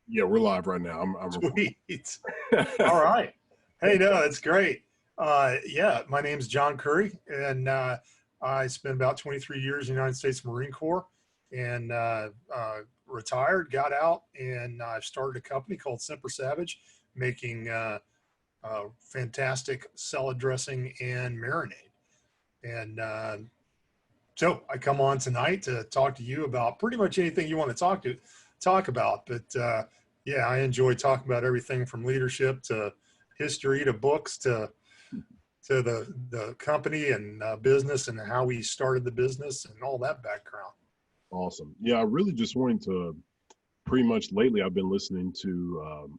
Yeah, we're live right now. I'm recording. Sweet. All right. Hey, no, that's great. Yeah, my name's John Currie, and I spent about 23 years in the United States Marine Corps, and retired, got out, and I started a company called Semper Savage, making fantastic salad dressing and marinade. And so I come on tonight to talk to you about pretty much anything you want to talk about. But yeah, I enjoy talking about everything from leadership to history to books to the company and business and how we started the business and all that background. Awesome. Yeah, I really just wanted to pretty much lately I've been listening to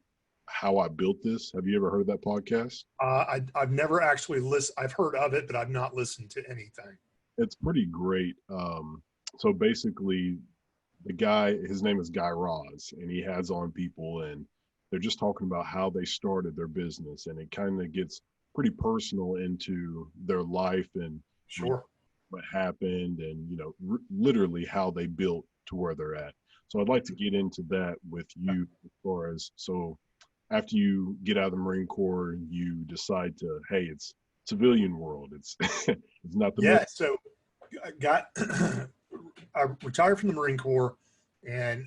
How I Built This. Have you ever heard that podcast? I've never actually listened. I've heard of it, but I've not listened to anything. It's pretty great. So basically, the guy, his name is Guy Raz, and he has on people, and they're just talking about how they started their business, and it kind of gets pretty personal into their life and Sure. what happened, and literally how they built to where they're at. So I'd like to get into that with you as far as so after you get out of the Marine Corps, you decide to, hey, it's civilian world. It's it's not the Yeah. So I got I retired from the Marine Corps, and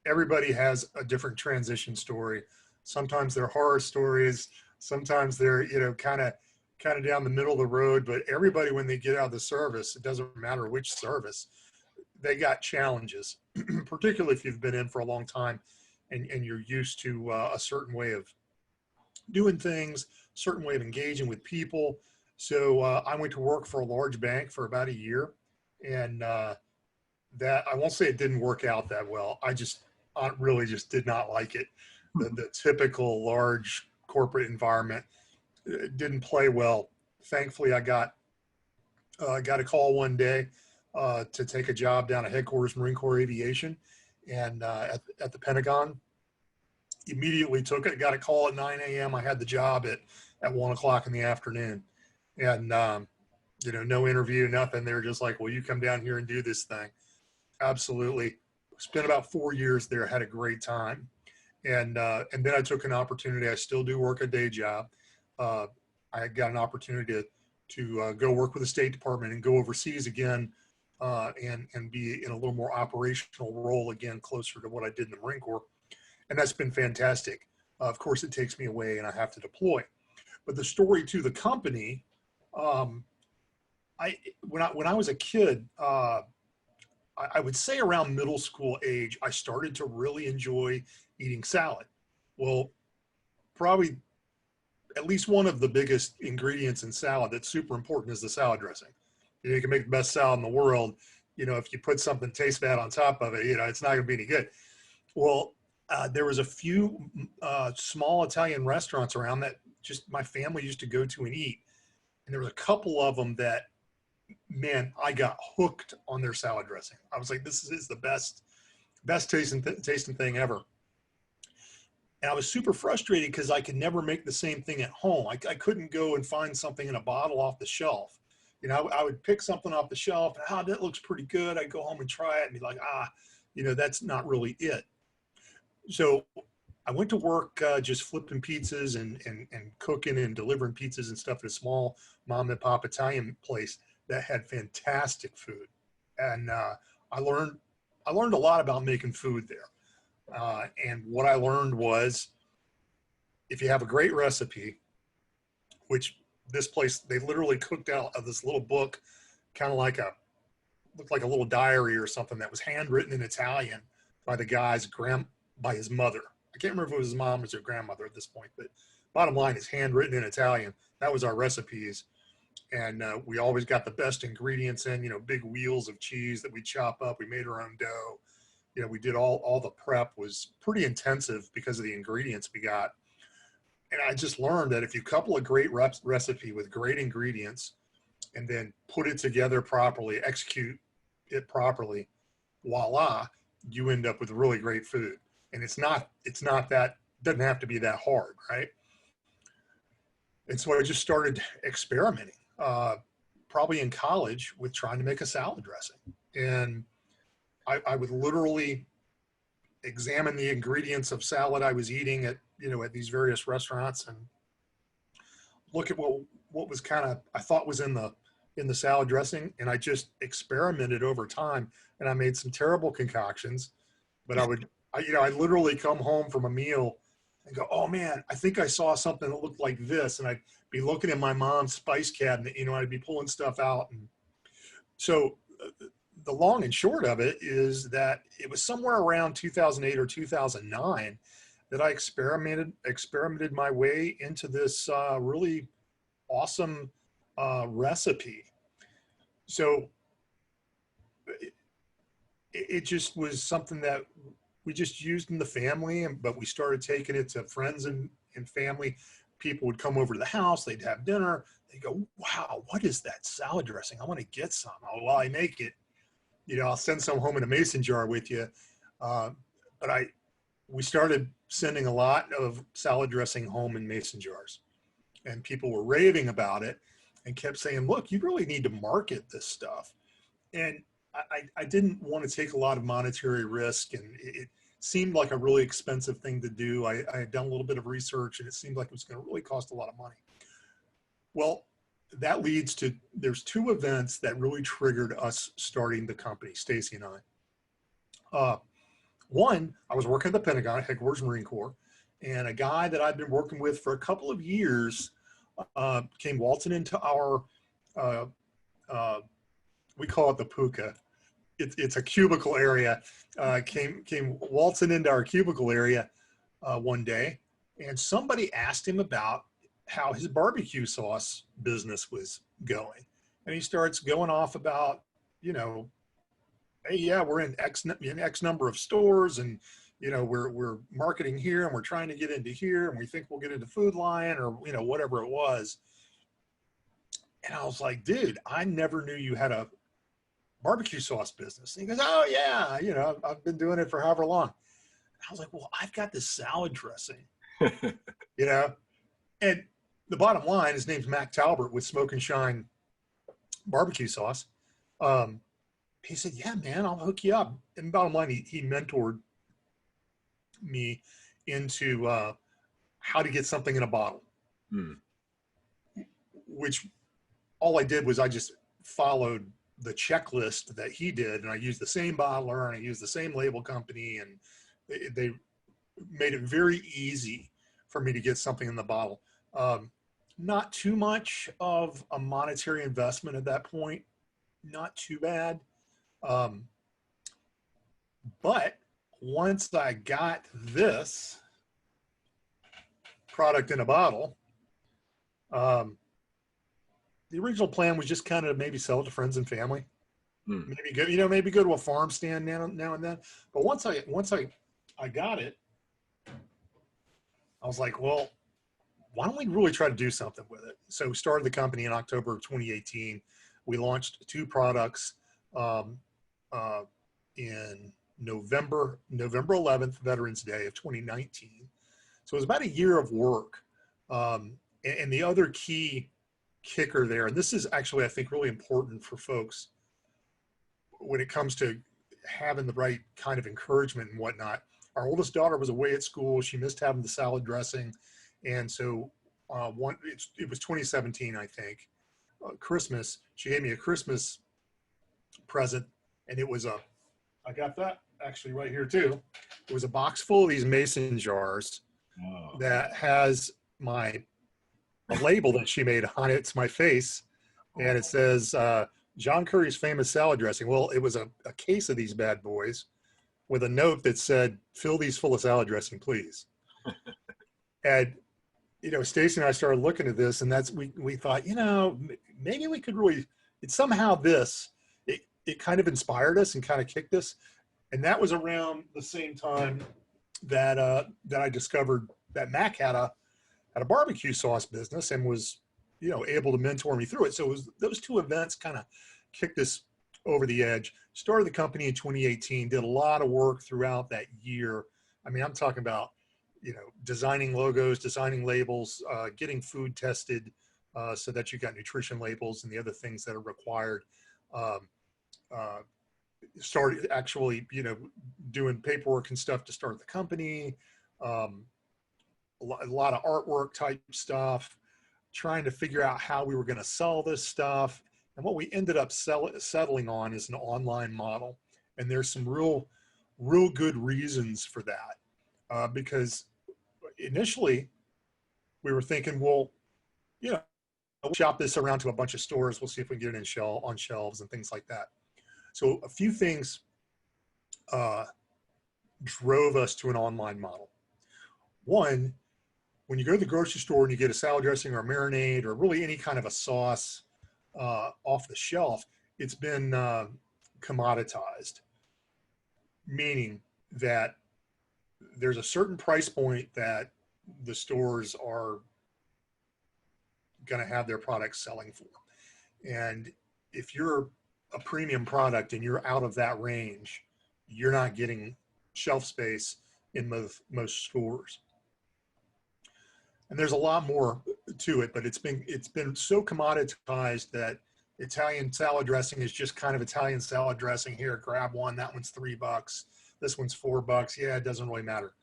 everybody has a different transition story. Sometimes they're horror stories. Sometimes they're, kind of down the middle of the road. But everybody, when they get out of the service, it doesn't matter which service, they got challenges, particularly if you've been in for a long time and you're used to a certain way of doing things, certain way of engaging with people. So I went to work for a large bank for about a year, and that I won't say it didn't work out that well. I really just did not like it. The typical large corporate environment didn't play well. Thankfully, I got a call one day to take a job down at headquarters Marine Corps Aviation, and at the Pentagon. Immediately took it. Got a call at 9 a.m. I had the job at 1 o'clock in the afternoon, and no interview, nothing. They were just like, "Well, you come down here and do this thing." Absolutely. Spent about 4 years there. Had a great time, and then I took an opportunity. I still do work a day job. Uh, I got an opportunity to go work with the State Department and go overseas again, and be in a little more operational role again, closer to what I did in the Marine Corps, and that's been fantastic. Of course, it takes me away, and I have to deploy. But the story to the company, um, when I was a kid. I would say around middle school age, I started to really enjoy eating salad. Well, probably at least one of the biggest ingredients in salad that's super important is the salad dressing. You can make the best salad in the world. If you put something taste bad on top of it, it's not going to be any good. Well, there was a few small Italian restaurants around that just my family used to go to and eat. And there was a couple of them that, man, I got hooked on their salad dressing. I was like, this is the best tasting thing ever. And I was super frustrated because I could never make the same thing at home. I couldn't go and find something in a bottle off the shelf. I would pick something off the shelf and, that looks pretty good. I'd go home and try it and be like, that's not really it. So I went to work just flipping pizzas and cooking and delivering pizzas and stuff at a small mom and pop Italian place that had fantastic food. And I learned a lot about making food there. And what I learned was if you have a great recipe, which this place, they literally cooked out of this little book, kind of looked like a little diary or something that was handwritten in Italian by the guy's by his mother. I can't remember if it was his mom or his grandmother at this point, but bottom line is handwritten in Italian. That was our recipes. And we always got the best ingredients in, big wheels of cheese that we chop up. We made our own dough. We did all the prep was pretty intensive because of the ingredients we got. And I just learned that if you couple a great recipe with great ingredients and then put it together properly, execute it properly, voila, you end up with really great food. And it's not that, doesn't have to be that hard, right? And so I just started experimenting, probably in college, with trying to make a salad dressing. And I would literally examine the ingredients of salad I was eating at, at these various restaurants, and look at what was kind of, I thought was in the salad dressing. And I just experimented over time, and I made some terrible concoctions, but I'd literally come home from a meal and go, oh man, I think I saw something that looked like this. And I'd be looking in my mom's spice cabinet, I'd be pulling stuff out. And so the long and short of it is that it was somewhere around 2008 or 2009 that I experimented my way into this really awesome recipe. So it just was something that we just used in the family, but we started taking it to friends and family. People would come over to the house, they'd have dinner, they go, wow, what is that salad dressing? I want to get some. Oh, well, I make it. I'll send some home in a mason jar with you. But we started sending a lot of salad dressing home in mason jars, and people were raving about it and kept saying, look, you really need to market this stuff. And I didn't want to take a lot of monetary risk, and it seemed like a really expensive thing to do. I had done a little bit of research, and it seemed like it was going to really cost a lot of money. Well, that leads to, there's two events that really triggered us starting the company, Stacy and I. One, I was working at the Pentagon, headquarters Marine Corps, and a guy that I'd been working with for a couple of years came waltzing into our, we call it the puka. It's a cubicle area. Came waltzing into our cubicle area one day, and somebody asked him about how his barbecue sauce business was going. And he starts going off about, hey, yeah, we're in X number of stores, and we're marketing here, and we're trying to get into here, and we think we'll get into Food Lion, or whatever it was. And I was like, dude, I never knew you had a barbecue sauce business. And he goes, oh yeah, I've been doing it for however long. And I was like, well, I've got this salad dressing, and the bottom line, his name's Mac Talbert with Smoke and Shine barbecue sauce. He said, yeah, man, I'll hook you up. And bottom line, he mentored me into how to get something in a bottle, which all I did was I just followed the checklist that he did. And I used the same bottler, and I used the same label company, and they made it very easy for me to get something in the bottle. Not too much of a monetary investment at that point, not too bad. But once I got this product in a bottle, the original plan was just kind of maybe sell it to friends and family. Maybe go, maybe go to a farm stand now and then. But once I got it, I was like, well, why don't we really try to do something with it? So we started the company in October of 2018. We launched two products in November 11th, Veterans Day of 2019. So it was about a year of work. And the other key kicker there, and this is actually, I think, really important for folks when it comes to having the right kind of encouragement and whatnot. Our oldest daughter was away at school. She missed having the salad dressing. And so it was 2017, I think, Christmas. She gave me a Christmas present, and it was I got that actually right here too. It was a box full of these mason jars that has a label that she made on it. It's my face, and it says John Currie's famous salad dressing. Well, it was a case of these bad boys with a note that said, fill these full of salad dressing, please. And Stacy and I started looking at this, and we thought, maybe we could really, it kind of inspired us and kind of kicked us. And that was around the same time that I discovered that Mac had a barbecue sauce business and was, able to mentor me through it. So it was those two events kind of kicked us over the edge. Started the company in 2018, did a lot of work throughout that year. I mean, I'm talking about, designing logos, designing labels, getting food tested so that you got nutrition labels and the other things that are required. started actually, doing paperwork and stuff to start the company. Um, a lot of artwork type stuff, trying to figure out how we were going to sell this stuff. And what we ended up settling on is an online model. And there's some real good reasons for that. Because initially we were thinking, well, we'll shop this around to a bunch of stores. We'll see if we can get it on shelves and things like that. So a few things drove us to an online model. One, when you go to the grocery store and you get a salad dressing or a marinade or really any kind of a sauce off the shelf, it's been commoditized, meaning that there's a certain price point that the stores are going to have their products selling for. And if you're a premium product and you're out of that range, you're not getting shelf space in most stores. And there's a lot more to it, but it's been so commoditized that Italian salad dressing is just kind of Italian salad dressing. Here, grab one. That one's $3. This one's $4. Yeah, it doesn't really matter.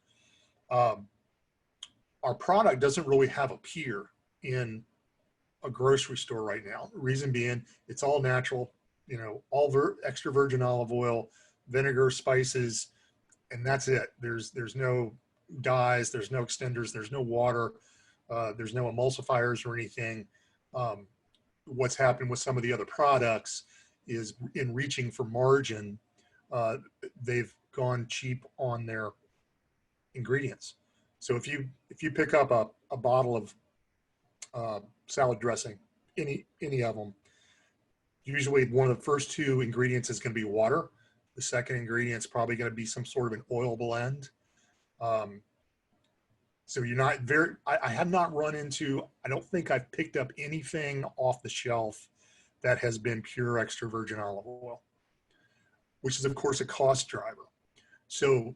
Our product doesn't really have a peer in a grocery store right now. Reason being, it's all natural, all extra virgin olive oil, vinegar, spices, and that's it. There's no dyes, there's no extenders, there's no water, there's no emulsifiers or anything. What's happened with some of the other products is, in reaching for margin, they've gone cheap on their ingredients. So if you pick up a bottle of salad dressing, any of them, usually one of the first two ingredients is going to be water. The second ingredient is probably going to be some sort of an oil blend. So you're not I have not run into, I don't think I've picked up anything off the shelf that has been pure extra virgin olive oil, which is of course a cost driver. So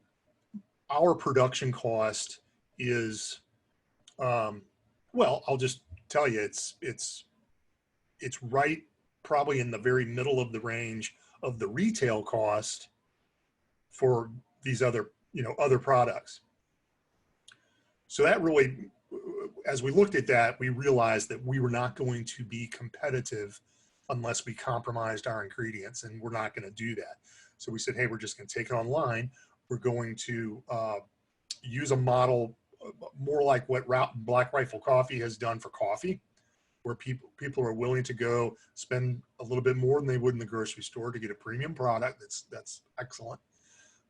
our production cost is, well, I'll just tell you, it's right probably in the very middle of the range of the retail cost for these other products. So that really, as we looked at that, we realized that we were not going to be competitive unless we compromised our ingredients, and we're not going to do that. So we said, hey, we're just going to take it online. We're going to use a model more like what Black Rifle Coffee has done for coffee, where people are willing to go spend a little bit more than they would in the grocery store to get a premium product that's excellent.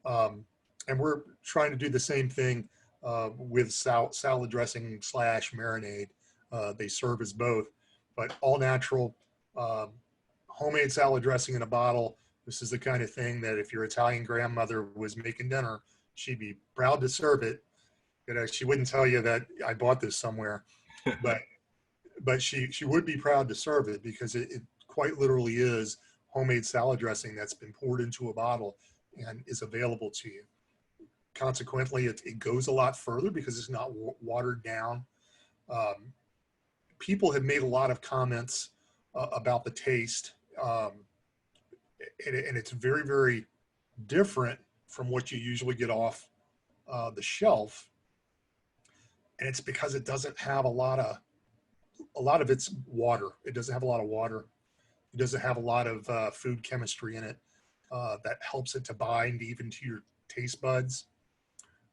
And we're trying to do the same thing with salad dressing / marinade. They serve as both, but all natural, homemade salad dressing in a bottle. This is the kind of thing that if your Italian grandmother was making dinner, she'd be proud to serve it. She wouldn't tell you that I bought this somewhere, but she would be proud to serve it, because it quite literally is homemade salad dressing that's been poured into a bottle and is available to you. Consequently, it goes a lot further because it's not watered down. People have made a lot of comments about the taste, and it's very, very different from what you usually get off the shelf. And it's because it doesn't have a lot of its water. It doesn't have a lot of water. It doesn't have a lot of food chemistry in it that helps it to bind even to your taste buds.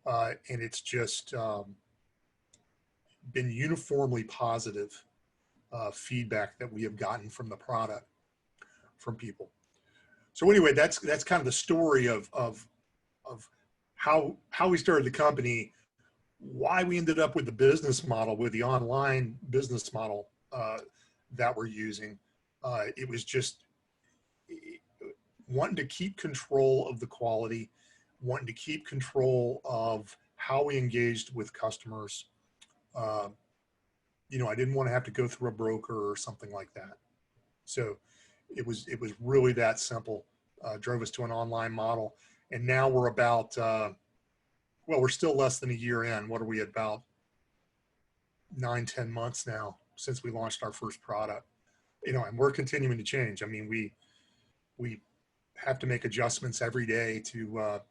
And it's just been uniformly positive feedback that we have gotten from the product from people. So anyway, that's kind of the story of how we started the company, why we ended up with the business model, with the online business model that we're using. It was just wanting to keep control of the quality, wanting to keep control of how we engaged with customers. I didn't want to have to go through a broker or something like that. So it was really that simple. Drove us to an online model. And now we're about, we're still less than a year in. What are we, about 9-10 months now since we launched our first product? And we're continuing to change. I mean, we have to make adjustments every day to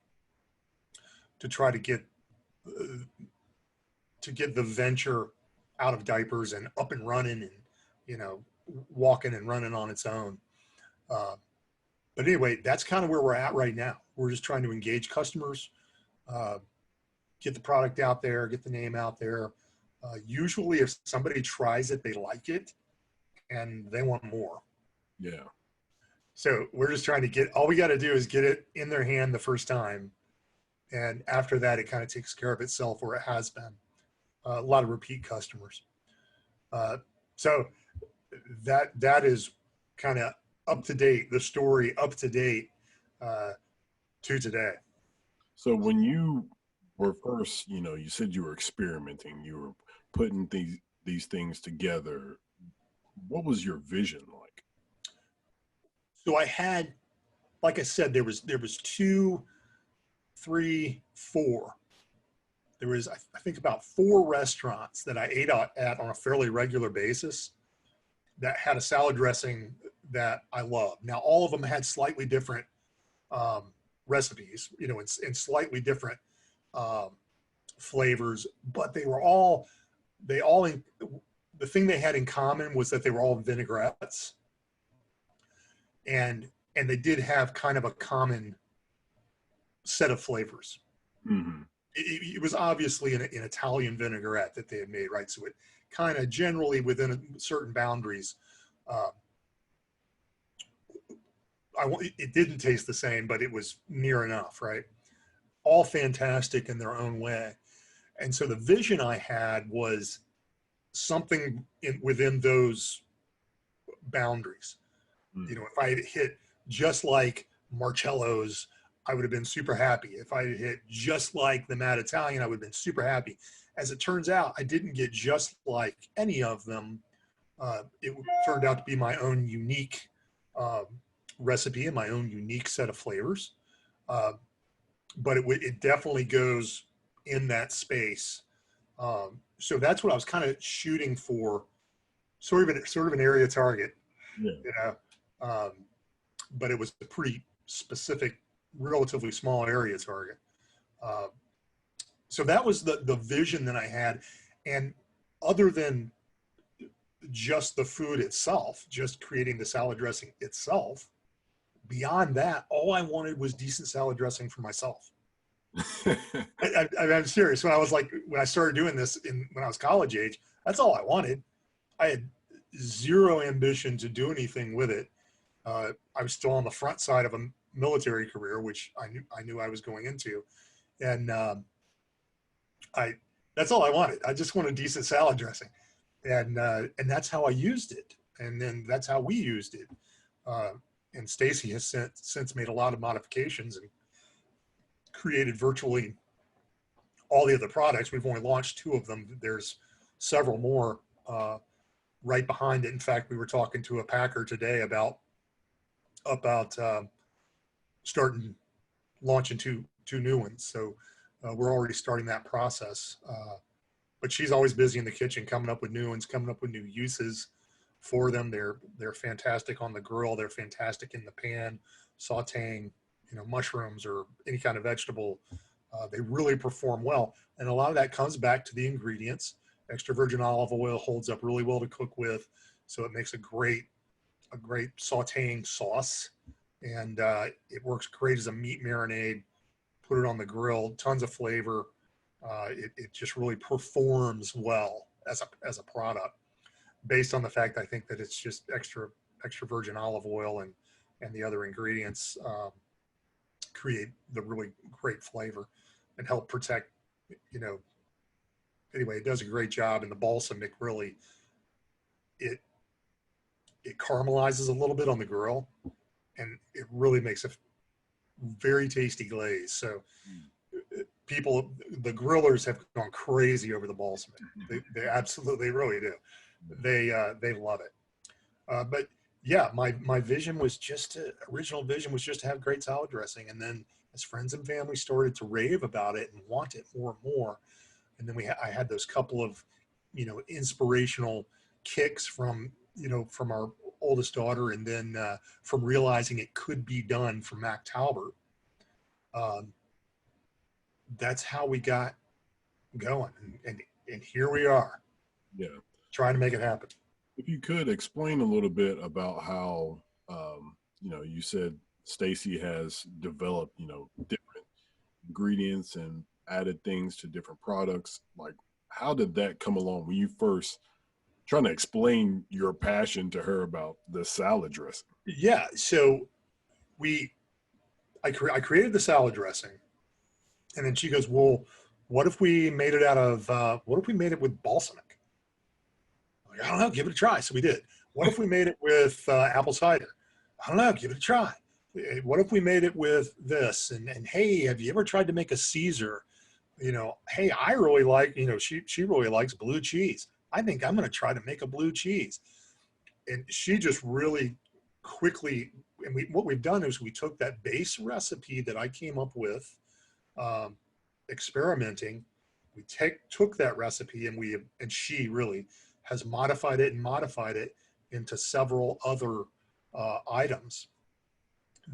try to get the venture out of diapers and up and running and, you know, walking and running on its own. Uh, but anyway, that's kind of where we're at right now. We're just trying to engage customers, uh, get the product out there, get the name out there. Usually if somebody tries it, they like it and they want more. Yeah. So we're just trying to get, all we got to do is get it in their hand the first time. And after that, it kind of takes care of itself, or it has been. A lot of repeat customers. So that is kind of up to date, the story up to date to today. So when you were first, you know, you said you were experimenting, you were putting these things together. What was your vision like? So I had, like I said, there was two, three, four. There was, I think, about 4 restaurants that I ate at on a fairly regular basis that had a salad dressing that I loved. Now, all of them had slightly different recipes, you know, and slightly different flavors, but they all, the thing they had in common was that they were all vinaigrettes. And they did have kind of a common set of flavors. Mm-hmm. It was obviously an Italian vinaigrette that they had made, right? So it kind of generally within certain boundaries, it didn't taste the same, but it was near enough, right? All fantastic in their own way. And so the vision I had was something within those boundaries. Mm-hmm. You know, if I had hit just like Marcello's, I would have been super happy. If I had hit just like the Mad Italian, I would have been super happy. As it turns out, I didn't get just like any of them. It turned out to be my own unique recipe and my own unique set of flavors. But it definitely goes in that space. So that's what I was kind of shooting for, sort of an area target, Yeah. you know. But it was a pretty specific, relatively small area target. So that was the vision that I had. And other than just the food itself, just creating the salad dressing itself, beyond that, all I wanted was decent salad dressing for myself. I'm serious. When I started doing this when I was college age, that's all I wanted. I had zero ambition to do anything with it. I was still on the front side of a military career, which I knew I was going into, and that's all I wanted. I just wanted decent salad dressing, and that's how I used it, and then that's how we used it. And Stacy has since made a lot of modifications and created virtually all the other products. We've only launched 2 of them. There's several more right behind it. In fact, we were talking to a packer today about launching two new ones. So we're already starting that process. But she's always busy in the kitchen, coming up with new ones, coming up with new uses for them. They're fantastic on the grill. They're fantastic in the pan, sautéing, you know, mushrooms or any kind of vegetable. They really perform well. And a lot of that comes back to the ingredients. Extra virgin olive oil holds up really well to cook with. So it makes a great sautéing sauce. And it works great as a meat marinade. Put it on the grill, tons of flavor. It just really performs well as a product, based on the fact I think that it's just extra virgin olive oil and the other ingredients create the really great flavor and help protect, you know. Anyway, it does a great job, and the balsamic really it caramelizes a little bit on the grill, and it really makes a very tasty glaze. So the grillers have gone crazy over the balsamic. They absolutely really do. They love it. But yeah, my original vision was just to have great salad dressing. And then as friends and family started to rave about it and want it more and more, and then I had those couple of, you know, inspirational kicks from our oldest daughter, and then from realizing it could be done for Mac Talbert, um, that's how we got going, and here we are Yeah. trying to make it happen. If you could explain a little bit about how, you said Stacy has developed, different ingredients and added things to different products. Like, how did that come along when you first trying to explain your passion to her about the salad dressing? Yeah, so I created the salad dressing, and then she goes, "Well, what if we made it out of what if we made it with balsamic?" I'm like, I don't know, give it a try. So we did. What if we made it with apple cider? I don't know, give it a try. What if we made it with this? And hey, have you ever tried to make a Caesar? Hey, I really like, she really likes blue cheese. I think I'm going to try to make a blue cheese. And she just really quickly, and what we've done is we took that base recipe that I came up with, um, experimenting. We took that recipe, and she really has modified it into several other items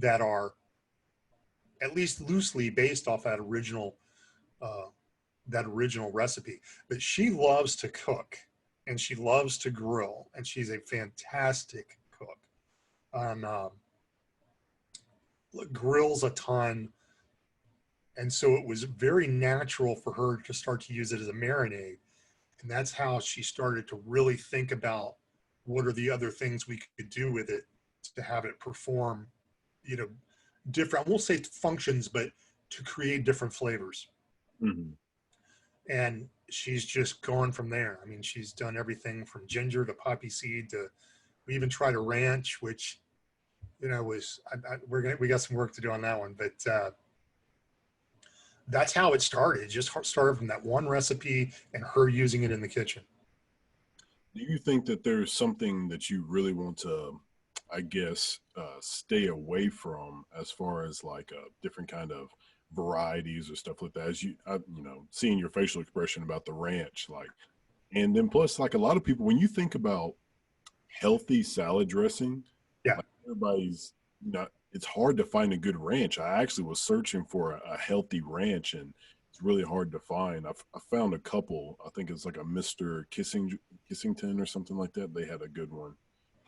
that are at least loosely based off uh, that original recipe. But she loves to cook, and she loves to grill, and she's a fantastic cook. And grills a ton, and so it was very natural for her to start to use it as a marinade. And that's how she started to really think about what are the other things we could do with it to have it perform, you know, different, I won't say functions, but to create different flavors. Mm-hmm. And she's just gone from there. I mean, she's done everything from ginger to poppy seed to, we even tried a ranch, which, was, we got some work to do on that one, but that's how it started. It just started from that one recipe and her using it in the kitchen. Do you think that there's something that you really want to, I guess, stay away from as far as like different kind of varieties or stuff like that? As seeing your facial expression about the ranch, like, and then plus, like a lot of people, when you think about healthy salad dressing, Yeah. like everybody's, it's hard to find a good ranch. I actually was searching for a healthy ranch, and it's really hard to find. I found a couple. I think it's like a Mr. Kissington or something like that. They had a good one.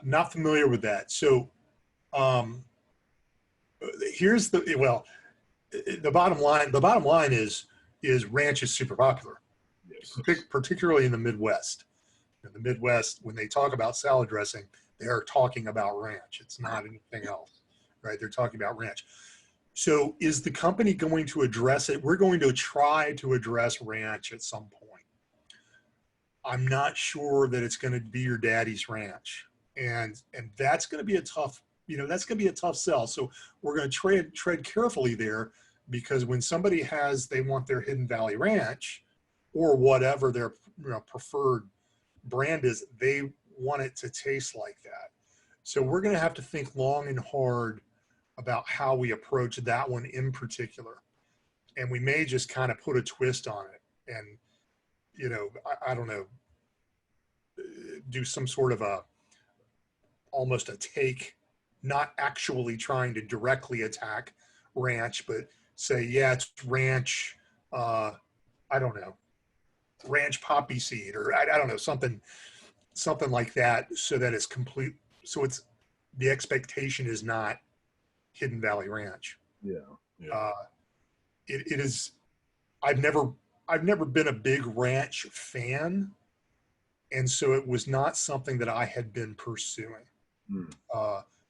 I'm not familiar with that. So um, here's the bottom line. The bottom line is ranch is super popular, Yes. particularly in the Midwest. In the Midwest, when they talk about salad dressing, they are talking about ranch. It's not anything else, right? They're talking about ranch. So is the company going to address it? We're going to try to address ranch at some point. I'm not sure that it's going to be your daddy's ranch. And that's going to be a tough, that's going to be a tough sell. So we're going to tread carefully there, because when somebody they want their Hidden Valley Ranch or whatever their preferred brand is, they want it to taste like that. So we're going to have to think long and hard about how we approach that one in particular. And we may just kind of put a twist on it and, I don't know, do some sort of almost a take, not actually trying to directly attack ranch, but say, yeah, it's ranch, I don't know, ranch poppy seed, or I don't know, something like that, so that it's complete. So it's, the expectation is not Hidden Valley Ranch. Yeah. Yeah. It is. I've never been a big ranch fan, and so it was not something that I had been pursuing. Mm.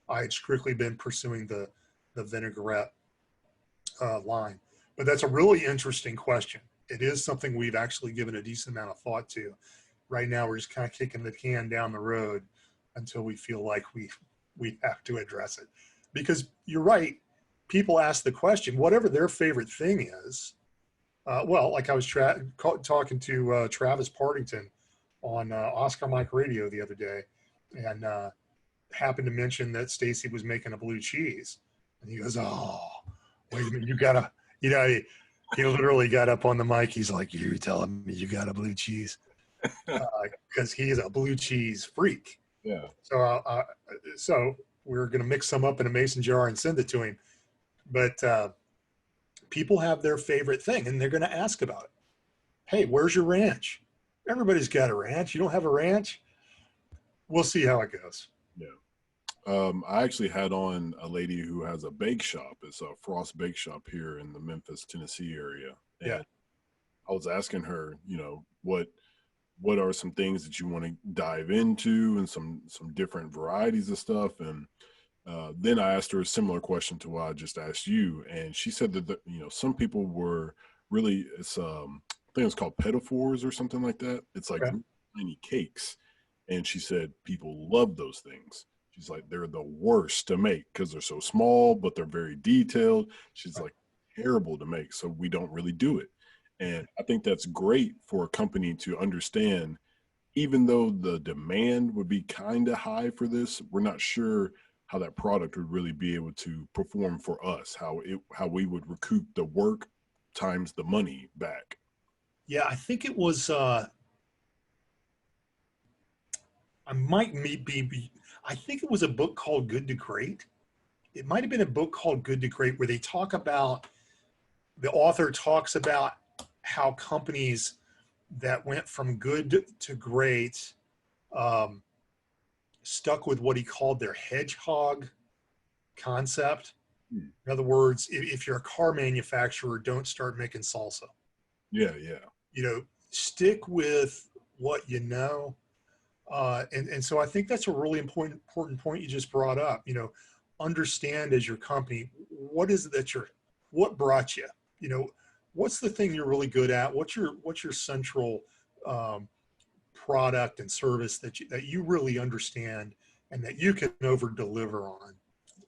I had strictly been pursuing the vinaigrette line. But that's a really interesting question. It is something we've actually given a decent amount of thought to. Right now, we're just kind of kicking the can down the road until we feel like we have to address it. Because you're right, people ask the question, whatever their favorite thing is. Well, like I was talking to Travis Partington on Oscar Mike Radio the other day, and happened to mention that Stacy was making a blue cheese, and he goes, "Oh, wait a minute, you gotta," he literally got up on the mic. He's like, "You're telling me you got a blue cheese?" Because he is a blue cheese freak. Yeah. So we're going to mix some up in a mason jar and send it to him. But people have their favorite thing, and they're going to ask about it. Hey, where's your ranch? Everybody's got a ranch. You don't have a ranch? We'll see how it goes. Yeah. I actually had on a lady who has a bake shop. It's a Frost Bake Shop here in the Memphis, Tennessee area. Yeah. And I was asking her, you know, what are some things that you want to dive into and some different varieties of stuff. And then I asked her a similar question to what I just asked you. And she said that, you know, some people were really, I think it's called pedophores or something like that. It's like Okay. tiny cakes. And she said people love those things. She's like, they're the worst to make because they're so small, but they're very detailed. She's Right. like, terrible to make. So we don't really do it. And I think that's great for a company to understand, even though the demand would be kind of high for this, we're not sure how that product would really be able to perform for us, how we would recoup the work times the money back. Yeah, I think it was. I might be. I think it was a book called Good to Great. It might have been a book called Good to Great, where they talk about, the author talks about how companies that went from good to great um, stuck with what he called their hedgehog concept. Hmm. In other words, if you're a car manufacturer, don't start making salsa. Yeah, yeah, You know, stick with what you know. And so I think that's a really important point you just brought up. You know, understand as your company, what is it that what brought you? You know, what's the thing you're really good at? What's your central um, product and service that you really understand and that you can over deliver on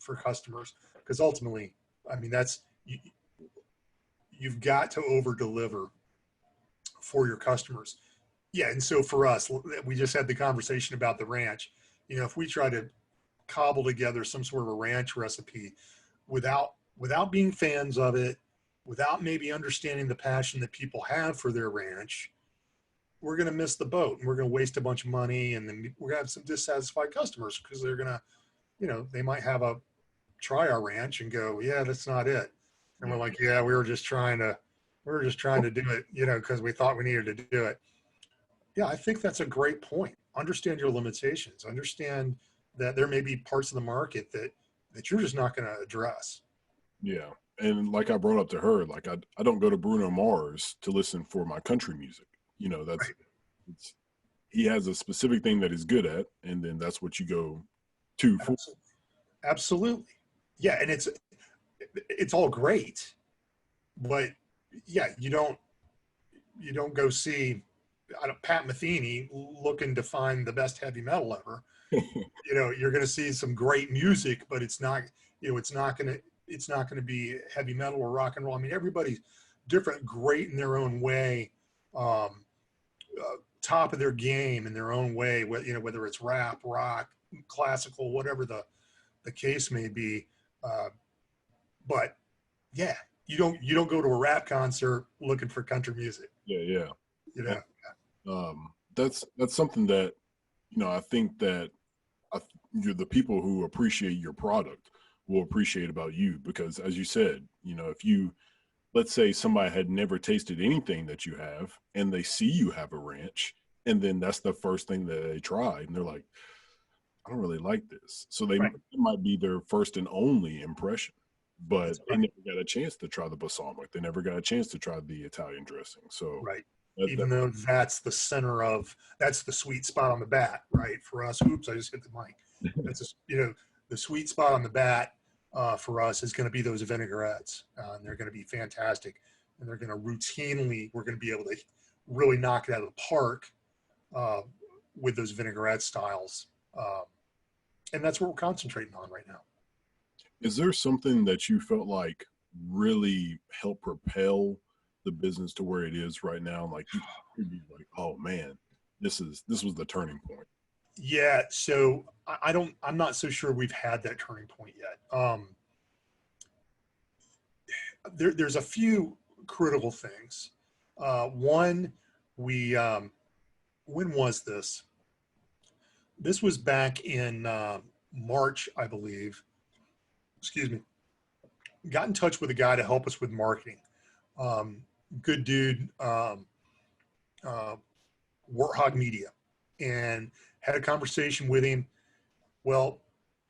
for customers? Because ultimately, I mean, you've got to over deliver for your customers. Yeah, and so for us, we just had the conversation about the ranch. You know, if we try to cobble together some sort of a ranch recipe without being fans of it, without maybe understanding the passion that people have for their ranch, we're going to miss the boat and we're going to waste a bunch of money, and then we're going to have some dissatisfied customers because they're going to, you know, they might have a try our ranch and go, yeah, that's not it. And yeah, we're like, yeah, we were just trying to do it, you know, because we thought we needed to do it. Yeah, I think that's a great point. Understand your limitations. Understand that there may be parts of the market that you're just not going to address. yeah. And like I brought up to her, like I don't go to Bruno Mars to listen for my country music. You know, Right. it's he has a specific thing that he's good at, and then that's what you go to for. Absolutely. Yeah, and it's all great, but yeah, you don't go see, I don't, Pat Metheny looking to find the best heavy metal ever. You know, you're going to see some great music, but it's not, you know, it's not going to be heavy metal or rock and roll. I mean, everybody's different, great in their own way, top of their game in their own way. You know, whether it's rap, rock, classical, whatever the case may be. Uh, but yeah, you don't go to a rap concert looking for country music. Yeah, yeah. You And, know, that's something that, you know, I think that I, you're the people who appreciate your product will appreciate about you, because as you said, you know, if you, let's say somebody had never tasted anything that you have and they see you have a ranch, and then that's the first thing that they try and they're like, I don't really like this. So right? it might be their first and only impression, but That's they right. never got a chance to try the balsamic. They never got a chance to try the Italian dressing. So Right. that Even though that's the sweet spot on the bat, right? For us, oops, I just hit the mic. That's the sweet spot on the bat for us is going to be those vinaigrettes, and they're going to be fantastic, and they're going to routinely, we're going to be able to really knock it out of the park uh, with those vinaigrette styles, and that's what we're concentrating on right now. is there something that you felt like really helped propel the business to where it is right now? Like you could be like, oh man, this was the turning point. Yeah, so I'm not so sure we've had that turning point yet. There's a few critical things. One, we when was this? This was back in March, I believe. Excuse me. Got in touch with a guy to help us with marketing. Um, Good dude, uh, Warthog Media, and had a conversation with him. Well,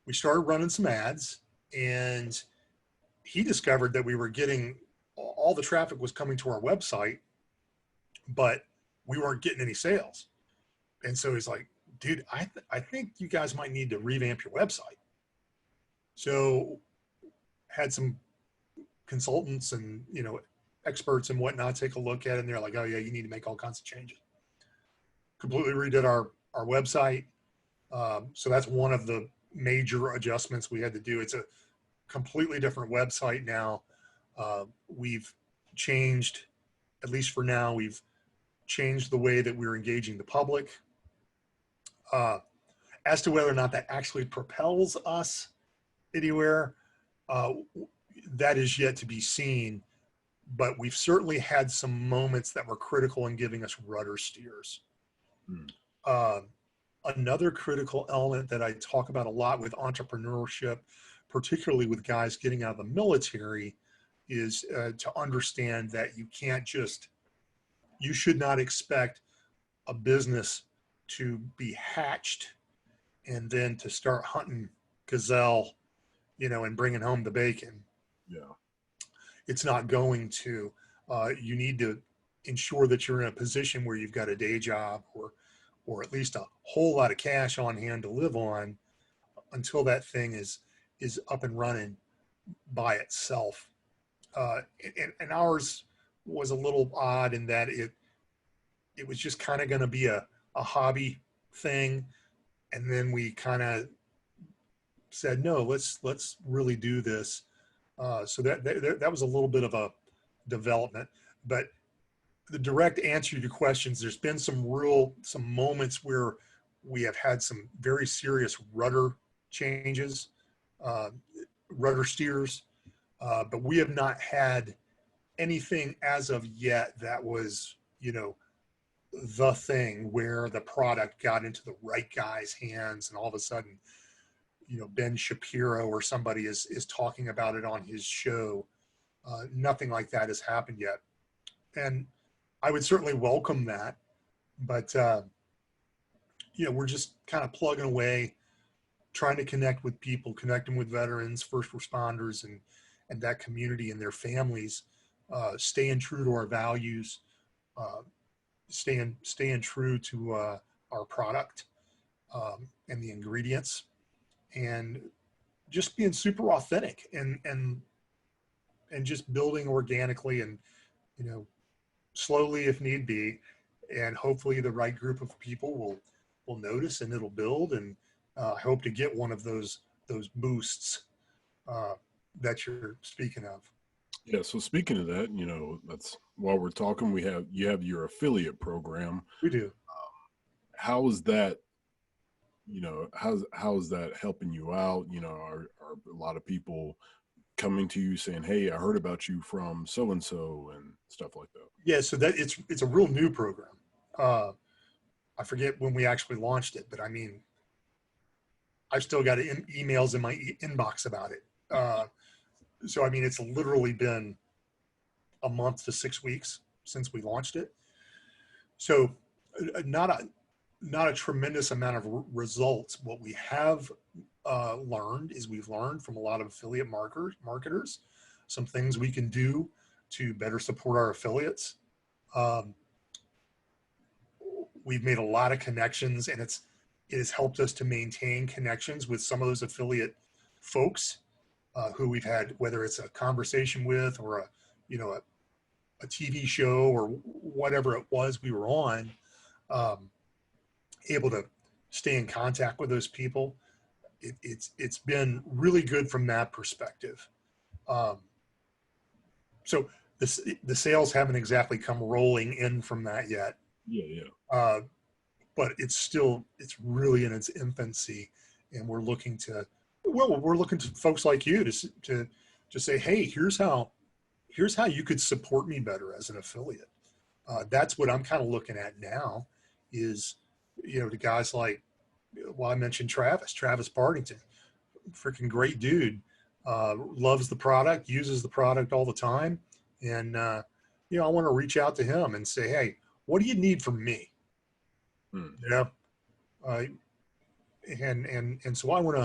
we started running some ads, and he discovered that we were getting all the traffic was coming to our website, but we weren't getting any sales. And so he's like, dude, I think you guys might need to revamp your website. So had some consultants and, experts and whatnot take a look at it. And they're like, oh yeah, you need to make all kinds of changes. Completely redid our website. So that's one of the major adjustments we had to do. It's a completely different website now. We've changed, at least for now, we've changed the way that we're engaging the public. As to whether or not that actually propels us anywhere, uh, that is yet to be seen. But we've certainly had some moments that were critical in giving us rudder steers. Hmm. Uh, Another critical element that I talk about a lot with entrepreneurship, particularly with guys getting out of the military, is to understand that you should not expect a business to be hatched and then to start hunting gazelle, and bringing home the bacon. Yeah. It's not going to. You need to ensure that you're in a position where you've got a day job or at least a whole lot of cash on hand to live on until that thing is up and running by itself. And ours was a little odd in that it was just kind of going to be a hobby thing, and then we kind of said no, let's really do this. So that was a little bit of a development, but the direct answer to your questions, there's been some moments where we have had some very serious rudder changes, uh, rudder steers, but we have not had anything as of yet that was, the thing where the product got into the right guy's hands and all of a sudden, Ben Shapiro or somebody is talking about it on his show. Nothing like that has happened yet. And I would certainly welcome that, but we're just kind of plugging away, trying to connect with people, connecting with veterans, first responders, and that community and their families, staying true to our values, uh, staying true to our product and the ingredients, and just being super authentic and just building organically and slowly if need be, and hopefully the right group of people will notice and it'll build. And I hope to get one of those boosts uh, that you're speaking of. Yeah. So speaking of that, that's while we're talking, you have your affiliate program. We do. How is that? How is that helping you out? Are a lot of people coming to you saying, "Hey, I heard about you from so and so," and stuff like that? Yeah, so that it's a real new program. Uh, I forget when we actually launched it, but I mean, I've still got emails in my inbox about it. So I mean, it's literally been a month to 6 weeks since we launched it. So not a tremendous amount of results. What we have learned is we've learned from a lot of affiliate marketers some things we can do to better support our affiliates. Um, we've made a lot of connections, and it has helped us to maintain connections with some of those affiliate folks who we've had, whether it's a conversation with or a TV show or whatever it was we were on. Um, Able to stay in contact with those people. It's been really good from that perspective. Um, so the sales haven't exactly come rolling in from that yet. Yeah, yeah. But it's really in its infancy, and we're looking to folks like you to say, hey, here's how you could support me better as an affiliate. That's what I'm kind of looking at now is, to guys like Well, I mentioned Travis Partington, freaking great dude. Loves the product, uses the product all the time. And, I want to reach out to him and say, hey, what do you need from me? Hmm. You know, uh, and so I want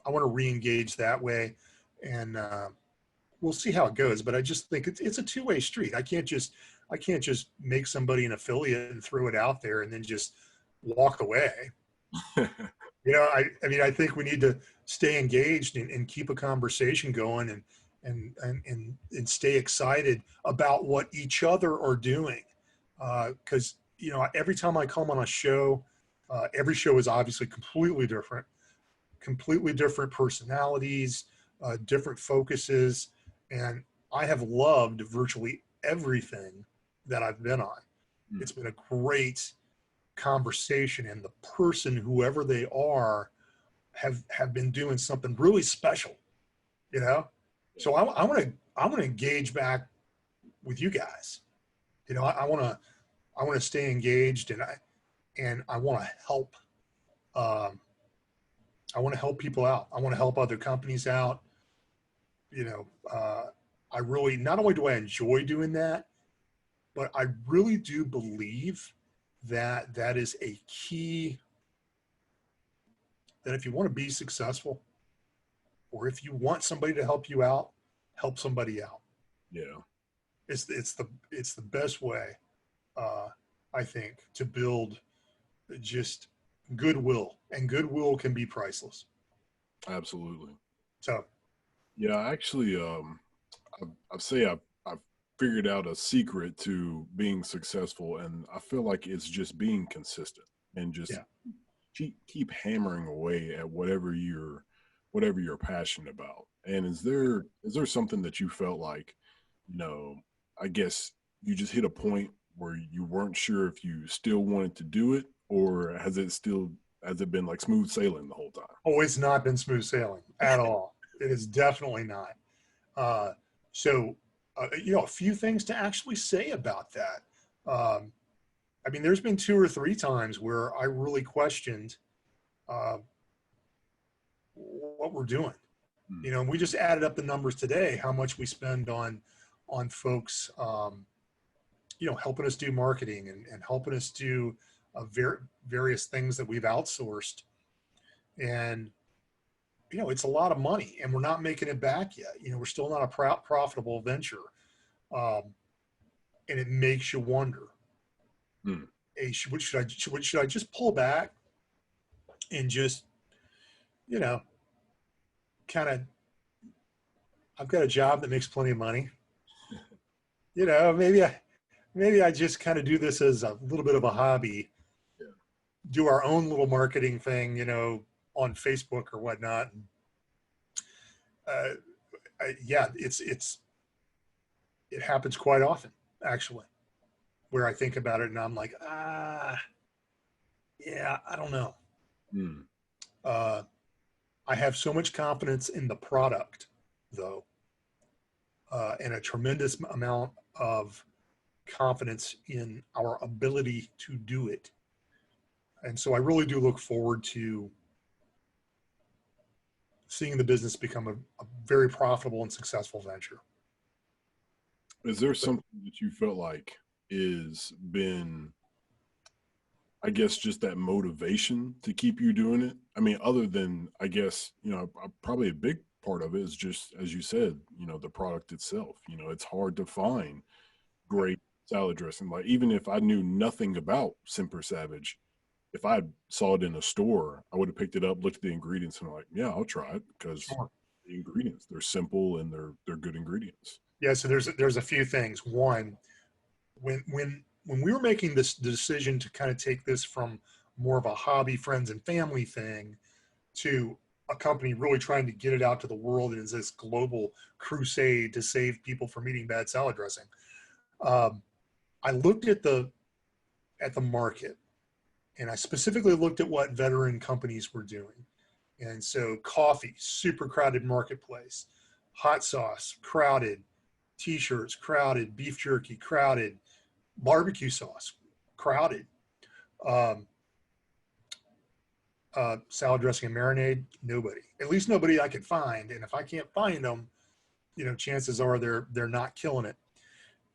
to re-engage that way, and we'll see how it goes. But I just think it's a two-way street. I can't just make somebody an affiliate and throw it out there and then just walk away. I mean, I think we need to stay engaged and keep a conversation going and stay excited about what each other are doing. Because every time I come on a show, every show is obviously completely different personalities, different focuses, and I have loved virtually everything that I've been on. Hmm. It's been a great conversation, and the person, whoever they are, have been doing something really special, you know. So I want to engage back with you guys. I want to stay engaged, and I want to help. Um, I want to help people out. I want to help other companies out. You know, I really, not only do I enjoy doing that, but I really do believe that that is a key, that if you want to be successful, or if you want somebody to help you out, help somebody out. Yeah, It's the best way, uh, I think, to build just goodwill, and goodwill can be priceless. absolutely. So Yeah, actually, I'd say I've figured out a secret to being successful, and I feel like it's just being consistent and just yeah, keep hammering away at whatever you're passionate about. And is there something that you felt like, you know, I guess you just hit a point where you weren't sure if you still wanted to do it, or has it been like smooth sailing the whole time? always not been smooth sailing at all. It is definitely not. Uh, so, a few things to actually say about that. Um, I mean, there's been two or three times where I really questioned uh, what we're doing. Hmm. And we just added up the numbers today, how much we spend on folks, helping us do marketing and helping us do various things that we've outsourced. And it's a lot of money, and we're not making it back yet. We're still not a profitable venture, um, and it makes you wonder: Hmm. hey, should I just pull back and just you know kind of, I've got a job that makes plenty of money. Maybe I just kind of do this as a little bit of a hobby, Yeah. do our own little marketing thing, on Facebook or whatnot. Uh, yeah, it happens quite often, actually, where I think about it and I'm like, yeah, I don't know. Hmm. Uh, I have so much confidence in the product, though, and a tremendous amount of confidence in our ability to do it. And so I really do look forward to seeing the business become a very profitable and successful venture. Is there something that you felt like is been, I guess, just that motivation to keep you doing it? I mean, other than, I guess, probably a big part of it is just, as you said, the product itself. It's hard to find great salad dressing. Like, even if I knew nothing about Semper Savage, if I saw it in a store, I would have picked it up, looked at the ingredients, and I'm like, yeah, I'll try it because Sure. the ingredients, they're simple and they're good ingredients. Yeah. So there's a few things. One, when we were making this decision to kind of take this from more of a hobby, friends and family thing to a company really trying to get it out to the world as this global crusade to save people from eating bad salad dressing. Um, I looked at the market, and I specifically looked at what veteran companies were doing. And so coffee, super crowded marketplace; hot sauce, crowded; t-shirts, crowded; beef jerky, crowded; barbecue sauce, crowded. Um, salad dressing and marinade? Nobody. At least nobody I could find. And if I can't find them, chances are they're not killing it.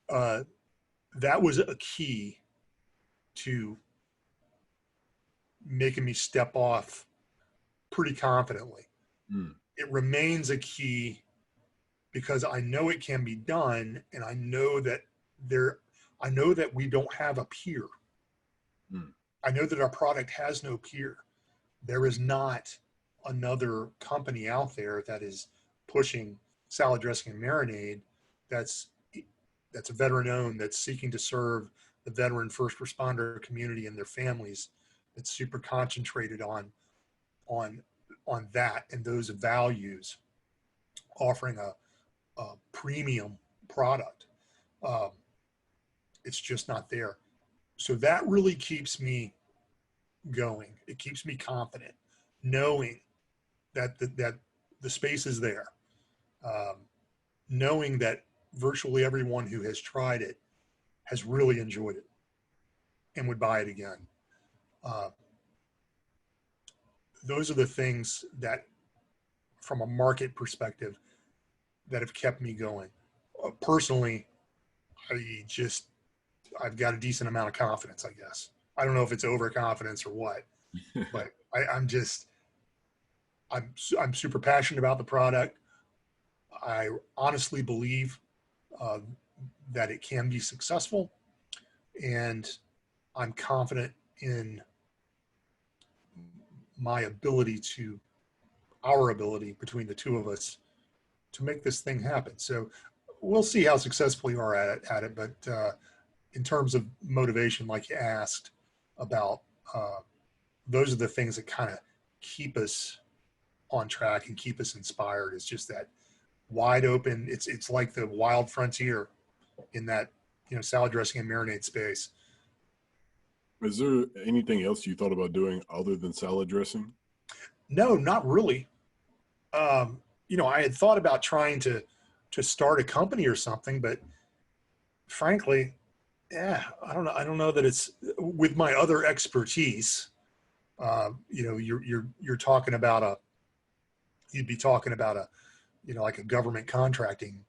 That was a key to making me step off pretty confidently. Mm. It remains a key because I know it can be done, and I know that we don't have a peer. Mm. I know that our product has no peer. There is not another company out there that is pushing salad dressing and marinade that's a veteran owned, that's seeking to serve the veteran first responder community and their families. It's super concentrated on that and those values, offering a premium product. It's just not there. So that really keeps me going. It keeps me confident, knowing that the space is there, knowing that virtually everyone who has tried it has really enjoyed it and would buy it again. Those are the things that, from a market perspective, that have kept me going. Personally, I've got a decent amount of confidence, I guess. I don't know if it's overconfidence or what, but I'm super passionate about the product. I honestly believe that it can be successful, and I'm confident in our ability between the two of us to make this thing happen. So we'll see how successful you are at it. But in terms of motivation, like you asked about, those are the things that kind of keep us on track and keep us inspired. It's just that wide open. It's like the wild frontier in that, salad dressing and marinade space. Is there anything else you thought about doing other than salad dressing? No, not really. I had thought about trying to start a company or something, but frankly, I don't know. I don't know that it's with my other expertise. You're talking about you'd be talking about like a government contracting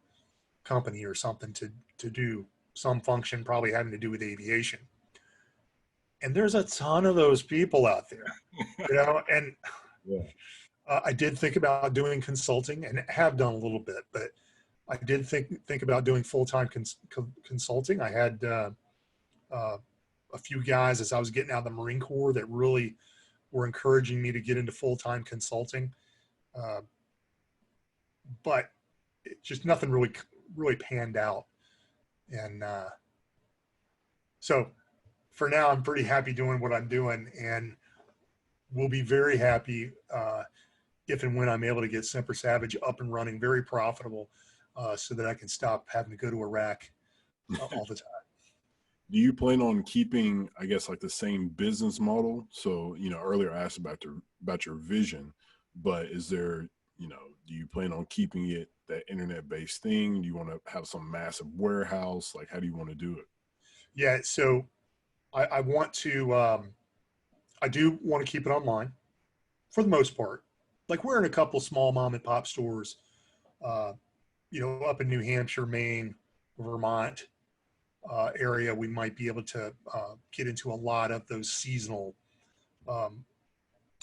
company or something to do some function, probably having to do with aviation. And there's a ton of those people out there, and Yeah. I did think about doing consulting and have done a little bit, but I did think about doing full-time consulting. I had a few guys as I was getting out of the Marine Corps that really were encouraging me to get into full-time consulting. But just nothing really panned out. And so for now, I'm pretty happy doing what I'm doing, and we'll be very happy if and when I'm able to get Semper Savage up and running, very profitable, so that I can stop having to go to Iraq all the time. Do you plan on keeping, I guess, like the same business model? So, earlier I asked about your vision, but is there, do you plan on keeping it that internet-based thing? Do you want to have some massive warehouse? Like, how do you want to do it? Yeah, so I want to, I do want to keep it online for the most part. Like, we're in a couple small mom and pop stores, up in New Hampshire, Maine, Vermont area. We might be able to get into a lot of those seasonal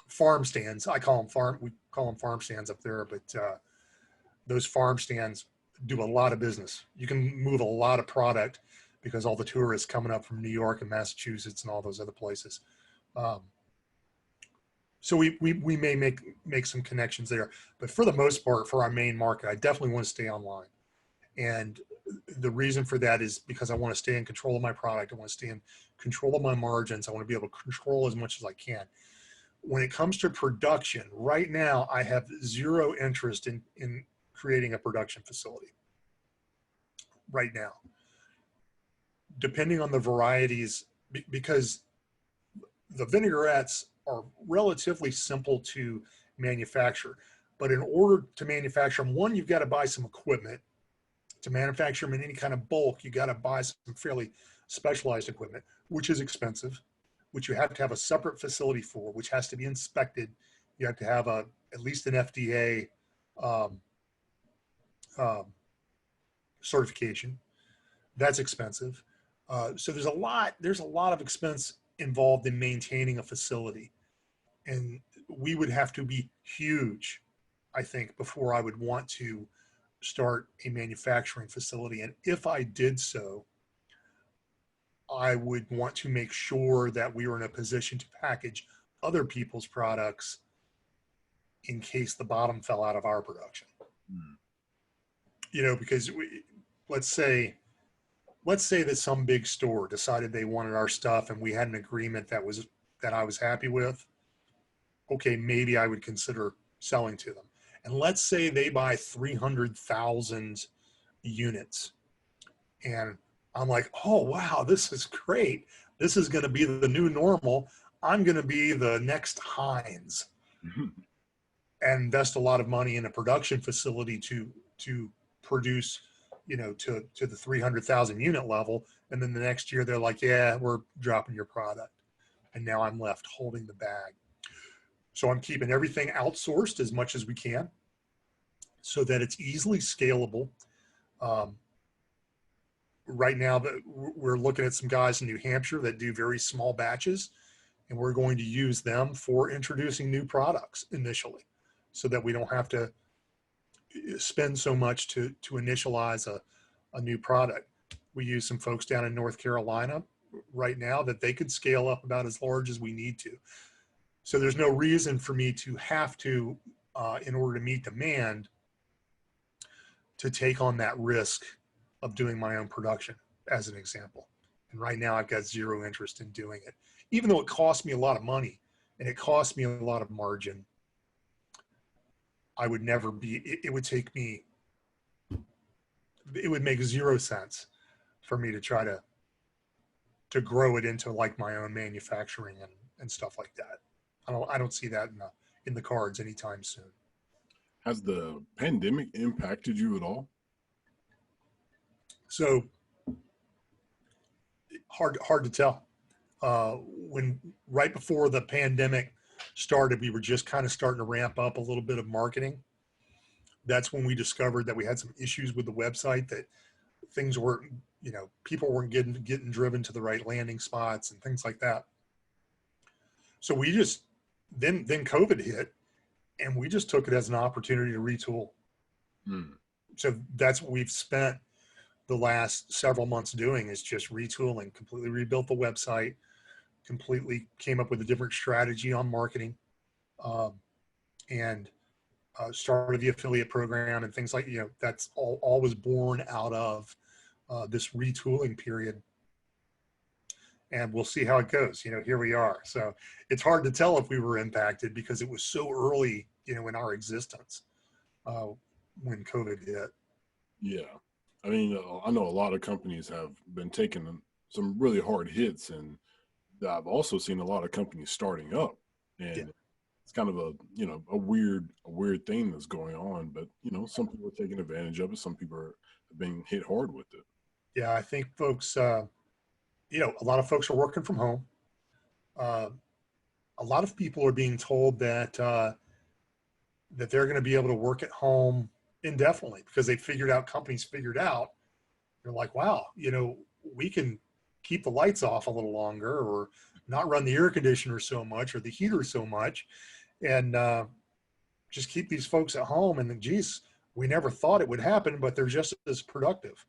farm stands. We call them farm stands up there, but those farm stands do a lot of business. You can move a lot of product because all the tourists coming up from New York and Massachusetts and all those other places. So we may make some connections there, but for the most part, for our main market, I definitely want to stay online. And the reason for that is because I want to stay in control of my product. I want to stay in control of my margins. I want to be able to control as much as I can. When it comes to production, right now, I have zero interest in creating a production facility right now, depending on the varieties, because the vinaigrettes are relatively simple to manufacture. But in order to manufacture them, one, you've got to buy some equipment. To manufacture them in any kind of bulk, you got to buy some fairly specialized equipment, which is expensive. which you have to have a separate facility for, which has to be inspected. You have to have at least an FDA um, um, certification. That's expensive. So there's a lot of expense involved in maintaining a facility, and we would have to be huge, I think, before I would want to start a manufacturing facility. And if I did so, I would want to make sure that we were in a position to package other people's products in case the bottom fell out of our production. Mm. Because let's say that some big store decided they wanted our stuff and we had an agreement that I was happy with. Okay, maybe I would consider selling to them. And let's say they buy 300,000 units. And I'm like, oh, wow, this is great. This is going to be the new normal. I'm going to be the next Heinz and invest a lot of money in a production facility to produce, to the 300,000 unit level. And then the next year they're like, yeah, we're dropping your product. And now I'm left holding the bag. So I'm keeping everything outsourced as much as we can so that it's easily scalable. Right now, we're looking at some guys in New Hampshire that do very small batches, and we're going to use them for introducing new products initially so that we don't have to spend so much to initialize a new product. We use some folks down in North Carolina right now that they could scale up about as large as we need to. So there's no reason for me to have to, in order to meet demand, to take on that risk of doing my own production, as an example. And right now I've got zero interest in doing it, even though it costs me a lot of money and it costs me a lot of margin. I would never be, it would take me, it would make zero sense for me to try to grow it into like my own manufacturing and stuff like that. I don't see that in the cards anytime soon. Has the pandemic impacted you at all? So hard to tell. When right before the pandemic started, we were just kind of starting to ramp up a little bit of marketing. That's when we discovered that we had some issues with the website, that things weren't, people weren't getting driven to the right landing spots and things like that. So we just then COVID hit, and we just took it as an opportunity to retool. So that's what we've spent the last several months doing, is just retooling, completely rebuilt the website, completely came up with a different strategy on marketing, and started the affiliate program and things like, that's all was born out of this retooling period. And we'll see how it goes. Here we are. So it's hard to tell if we were impacted because it was so early, in our existence when COVID hit. Yeah. I mean, I know a lot of companies have been taking some really hard hits, and I've also seen a lot of companies starting up, and Yeah. it's kind of a weird thing that's going on. But some people are taking advantage of it. Some people are being hit hard with it. Yeah, I think folks, a lot of folks are working from home. A lot of people are being told that that they're going to be able to work at home indefinitely because companies figured out, they're like, wow, we can keep the lights off a little longer, or not run the air conditioner so much or the heater so much, and just keep these folks at home. And then, geez, we never thought it would happen, but they're just as productive.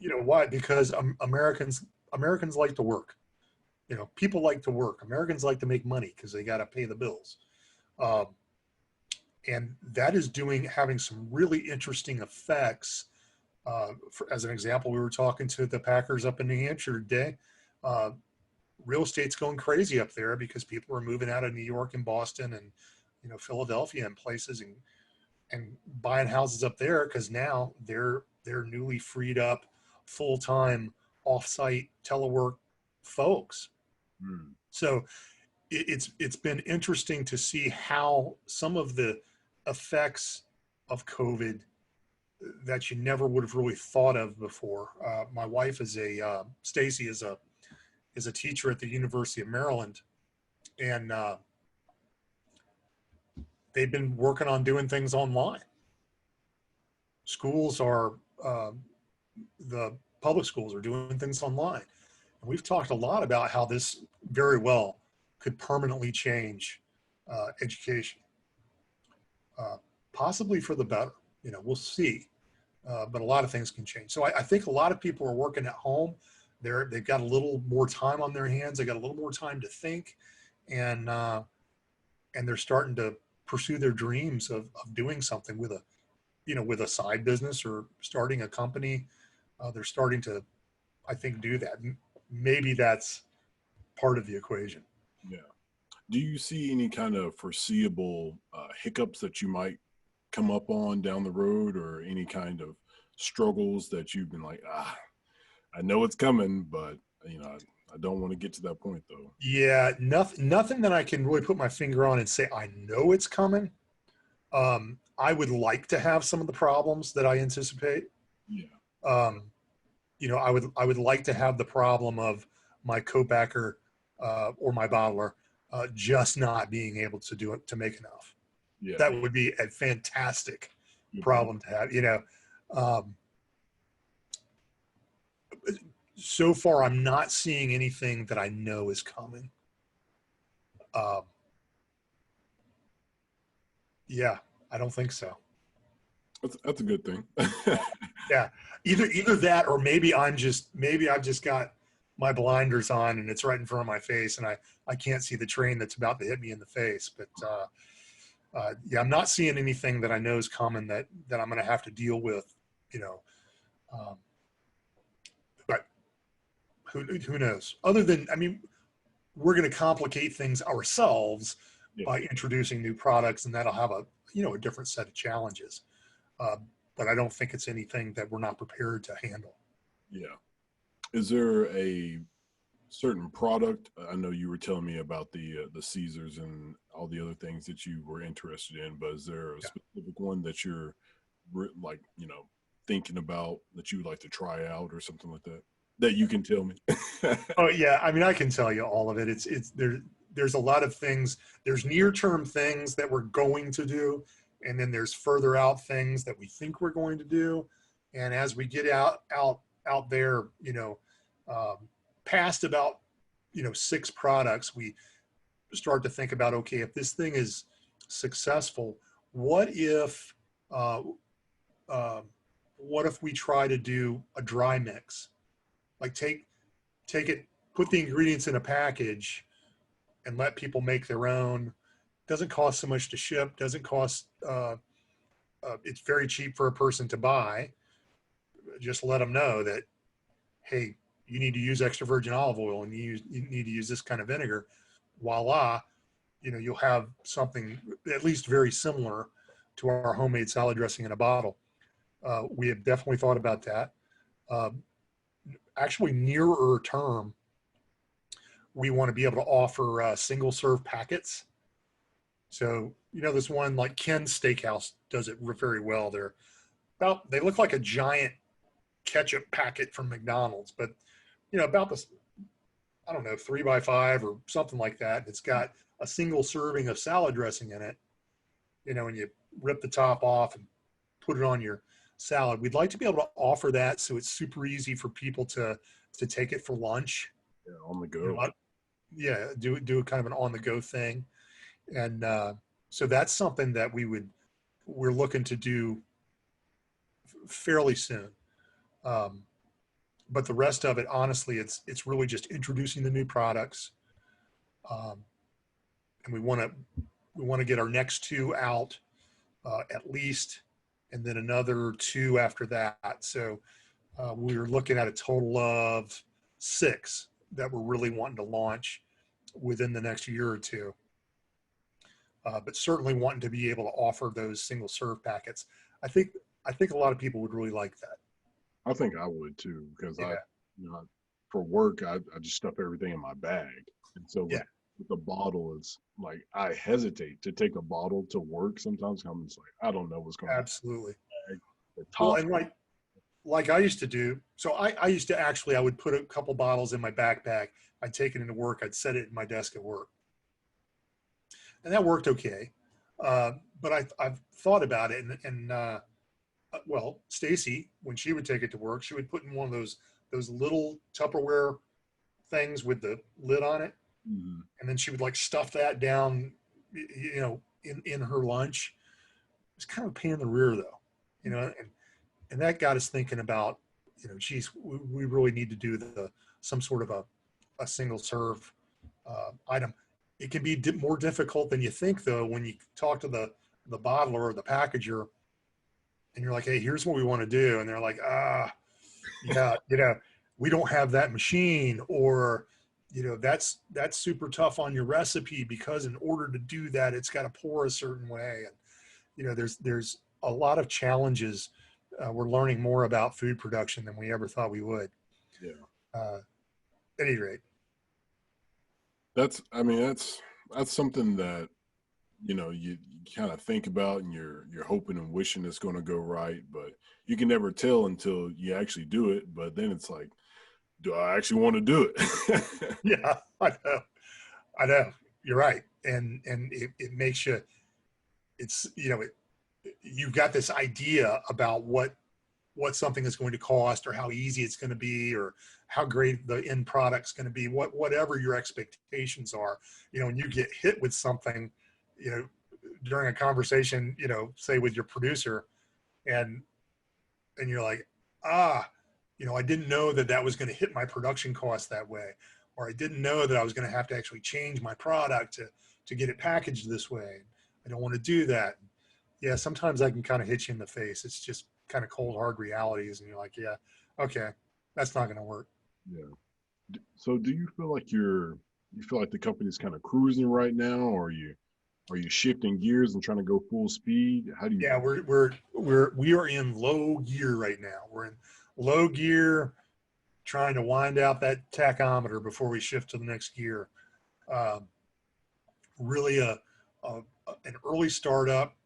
Why? Because Americans like to work. People like to work. Americans like to make money because they got to pay the bills. And that is having some really interesting effects. As an example, we were talking to the Packers up in New Hampshire today. Real estate's going crazy up there because people are moving out of New York and Boston and Philadelphia and places, and buying houses up there because now they're newly freed up full-time off-site telework folks. So it's been interesting to see how some of the effects of COVID that you never would have really thought of before. My wife is Stacy is a is a teacher at the University of Maryland, and they've been working on doing things online. Schools are the public schools are doing things online. And we've talked a lot about how this very well could permanently change education, possibly for the better. We'll see. But a lot of things can change. So I think a lot of people are working at home. They've got a little more time on their hands. They got a little more time to think, and they're starting to pursue their dreams of doing something with a side business or starting a company. They're starting to, I think, do that. Maybe that's part of the equation. Yeah. Do you see any kind of foreseeable hiccups that you might come up on down the road, or any kind of struggles that you've been like, I know it's coming, but I don't want to get to that point though? Yeah, nothing that I can really put my finger on and say I know it's coming. I would like to have some of the problems that I anticipate. Yeah. I would like to have the problem of my co-packer or my bottler just not being able to do it to make enough. Yeah. That would be a fantastic problem to have. So far, I'm not seeing anything that I know is coming. Yeah, I don't think so. That's a good thing. Yeah, either that, or maybe I've just got my blinders on and it's right in front of my face, and I can't see the train that's about to hit me in the face. But yeah, I'm not seeing anything that I know is coming that I'm going to have to deal with. But who knows? Other than, we're going to complicate things ourselves by introducing new products, and that'll have a different set of challenges. But I don't think it's anything that we're not prepared to handle. Yeah. Is there a certain product? I know you were telling me about the Caesars and all the other things that you were interested in, but is there a specific one that you're like, thinking about that you would like to try out or something like that you can tell me? Oh yeah. I can tell you all of it. It's there's a lot of things. There's near-term things that we're going to do, and then there's further out things that we think we're going to do. And as we get out there, past about 6 products, we start to think about, okay, if this thing is successful, what if we try to do a dry mix? Like take it, put the ingredients in a package, and let people make their own. Doesn't cost so much to ship. Doesn't cost. It's very cheap for a person to buy. Just let them know that, hey, you need to use extra virgin olive oil, and you need to use this kind of vinegar. Voila, you'll have something at least very similar to our homemade salad dressing in a bottle. We have definitely thought about that. Actually, nearer term, we want to be able to offer single serve packets. So, this one like Ken's Steakhouse does it very well. They look like a giant ketchup packet from McDonald's, but about this, I don't know, 3x5 or something like that. It's got a single serving of salad dressing in it, and you rip the top off and put it on your salad. We'd like to be able to offer that so it's super easy for people to take it for lunch. Yeah, on the go. Do a kind of an on the go thing. And so that's something that we're looking to do fairly soon. But the rest of it, honestly, it's really just introducing the new products. And we want to get our next 2 out at least, and then another 2 after that. So we're looking at a total of 6 that we're really wanting to launch within the next year or 2. But certainly wanting to be able to offer those single serve packets. I think a lot of people would really like that. I think I would too, because for work, I just stuff everything in my bag. And so with the bottle, it's like, I hesitate to take a bottle to work sometimes. I'm just like, I don't know what's going on. Absolutely. The top, like I used to do. So I used to actually, I would put a couple bottles in my backpack. I'd take it into work. I'd set it in my desk at work. And that worked okay. But I've thought about it, and well, Stacy, when she would take it to work, she would put in one of those little Tupperware things with the lid on it, Mhm. and then she would like stuff that down, in her lunch. It's kind of a pain in the rear, though, and that got us thinking about, geez, we really need to do some sort of a single serve item. It can be more difficult than you think, though, when you talk to the bottler or the packager, and you're like, hey, here's what we want to do, and they're like, yeah, we don't have that machine, or that's super tough on your recipe because in order to do that, it's got to pour a certain way, and there's a lot of challenges. We're learning more about food production than we ever thought we would. Yeah. Uh, at any rate, I mean, that's something that, you kind of think about, and you're hoping and wishing it's going to go right, but you can never tell until you actually do it. But then it's like, do I actually want to do it? yeah, I know, you're right, and it makes you, it's you've got this idea about what something is going to cost, or how easy it's going to be, or how great the end product's going to be, whatever your expectations are. When you get hit with something, during a conversation, say with your producer, and you're like, I didn't know that was going to hit my production cost that way, or I didn't know that I was going to have to actually change my product to get it packaged this way. I don't want to do that. Yeah, sometimes I can kind of hit you in the face. It's just kind of cold, hard realities, and you're like, yeah, okay, that's not going to work. Yeah. So do you feel like the company's kind of cruising right now, or are you shifting gears and trying to go full speed? How do you Yeah, we are in low gear right now. We're in low gear, trying to wind out that tachometer before we shift to the next gear. Um, really a an early startup,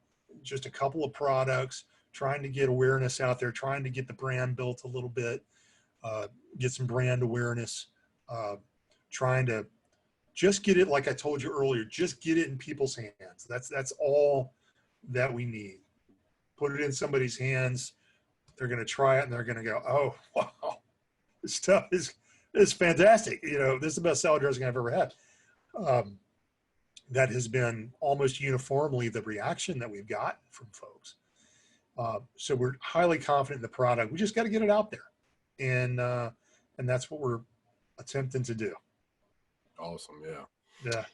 just a couple of products, trying to get awareness out there, trying to get the brand built a little bit, get some brand awareness, uh, trying to just get it, like I told you earlier, just get it in people's hands. That's all that we need. Put it in somebody's hands. They're going to try it and they're going to go, oh, wow, this stuff is fantastic. This is the best salad dressing I've ever had. Um, that has been almost uniformly the reaction that we've got from folks. So we're highly confident in the product. We just got to get it out there, and that's what we're attempting to do. awesome? Yeah. Yeah.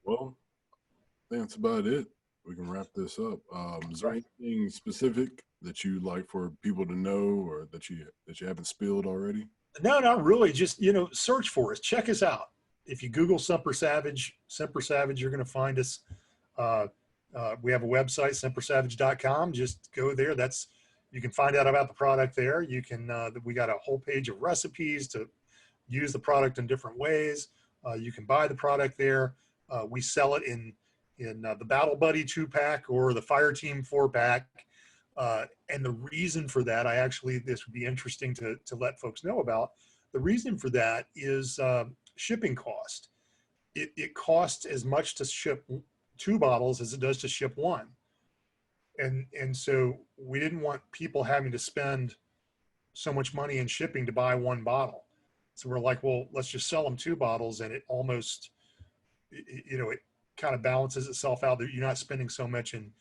Well, I think that's about it. We can wrap this up. Is there Right. anything specific that you'd like for people to know, or that you haven't spilled already? No, not really. Just search for us. Check us out. If you Google Semper Savage, you're going to find us. Uh, we have a website, sempersavage.com. Just go there. You can find out about the product there. We got a whole page of recipes to use the product in different ways. You can buy the product there. We sell it in the Battle Buddy 2-pack or the Fire Team 4-pack. And the reason for that, this would be interesting to let folks know about. The reason for that is shipping cost. It costs as much to ship 2 bottles as it does to ship 1. And so we didn't want people having to spend so much money in shipping to buy 1 bottle. So we're like, well, let's just sell them 2 bottles, and it almost, it kind of balances itself out. That you're not spending so much in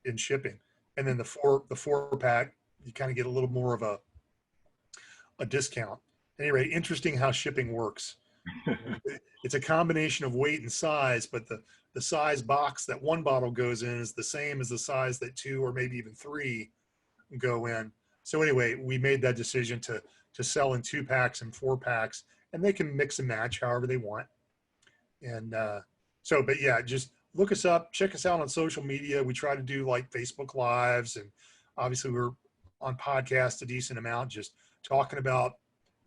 in shipping. And then the 4-pack, you kind of get a little more of a discount. At any rate, interesting how shipping works. It's a combination of weight and size, but the size box that 1 bottle goes in is the same as the size that 2 or maybe even 3 go in. So anyway, we made that decision to sell in 2-packs and 4-packs, and they can mix and match however they want. And but yeah, just look us up, check us out on social media. We try to do like Facebook Lives, and obviously we're on podcast a decent amount, just talking about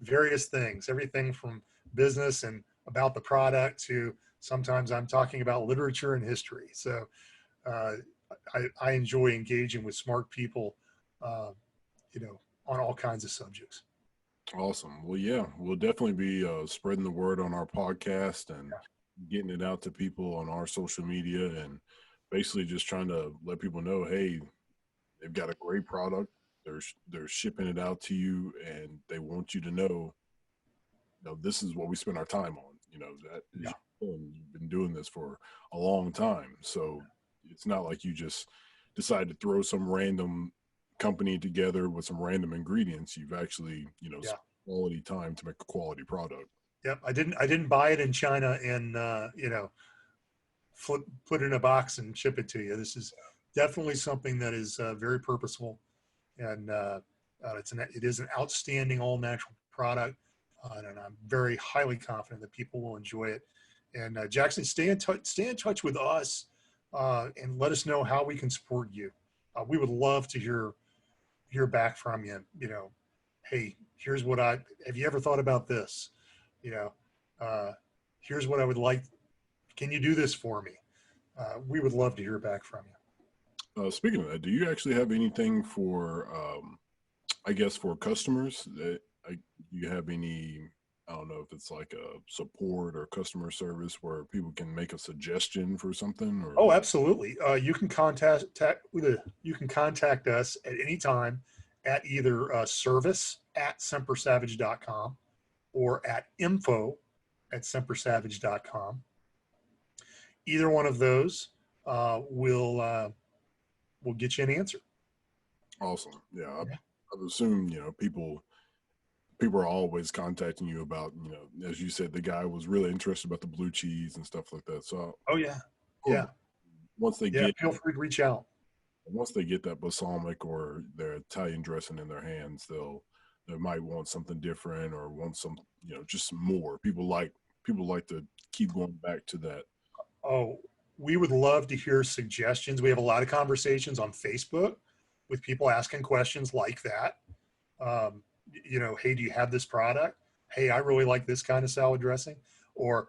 various things, everything from business and about the product to sometimes I'm talking about literature and history. So uh, I enjoy engaging with smart people uh, on all kinds of subjects. Awesome. Well, yeah, we'll definitely be spreading the word on our podcast and getting it out to people on our social media, and basically just trying to let people know, hey, they've got a great product. They're shipping it out to you, and they want you to know, this is what we spend our time on. That is, Yeah. and you've been doing this for a long time, so it's not like you just decide to throw some random company together with some random ingredients. You've actually, Yeah. spent quality time to make a quality product. Yep. I didn't buy it in China and, put it in a box and ship it to you. This is definitely something that is very purposeful, and it is an outstanding all natural product, and I'm very highly confident that people will enjoy it. And Jackson, stay in touch with us, and let us know how we can support you. We would love to hear back from you. Hey, here's what have you ever thought about this? You know, here's what I would like. Can you do this for me? We would love to hear back from you. Speaking of that, do you actually have anything for, I guess, for customers? Do you have any, I don't know if it's like a support or customer service where people can make a suggestion for something? Or Oh, absolutely. You can contact us at any time at either service@sempersavage.com or at info@sempersavage.com. Either one of those will get you an answer. Awesome. Yeah, I've assumed people are always contacting you about, as you said, the guy was really interested about the blue cheese and stuff like that. So Oh yeah, yeah, once they yeah. get Feel free to reach out. that balsamic or their Italian dressing in their hands, they might want something different or want some, just more. People like to keep going back to that. Oh, we would love to hear suggestions. We have a lot of conversations on Facebook with people asking questions like that. Hey, do you have this product? Hey, I really like this kind of salad dressing. Or,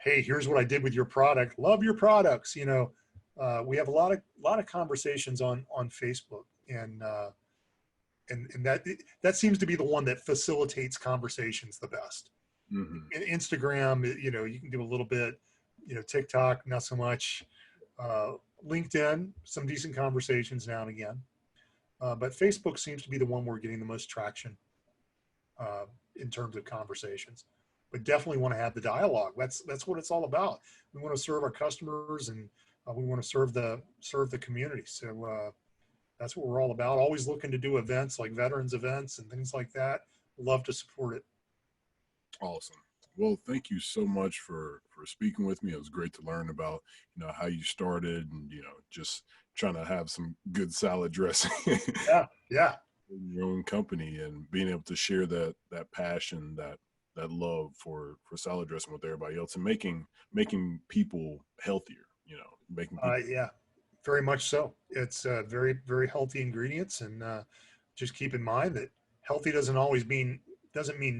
hey, here's what I did with your product. Love your products. We have a lot of conversations on Facebook, and that seems to be the one that facilitates conversations the best. Mm-hmm. Instagram, you can do a little bit. TikTok, not so much. LinkedIn, some decent conversations now and again. But Facebook seems to be the one we're getting the most traction in terms of conversations. But definitely want to have the dialogue. That's what it's all about. We want to serve our customers, and we want to serve the community. So that's what we're all about. Always looking to do events like veterans events and things like that. Love to support it. Awesome. Well, thank you so much for speaking with me. It was great to learn about, how you started and, just trying to have some good salad dressing Yeah. in your own company, and being able to share that passion, that love for salad dressing with everybody else, and making people healthier, making people. Yeah, very much so. It's very, very healthy ingredients, and just keep in mind that healthy doesn't mean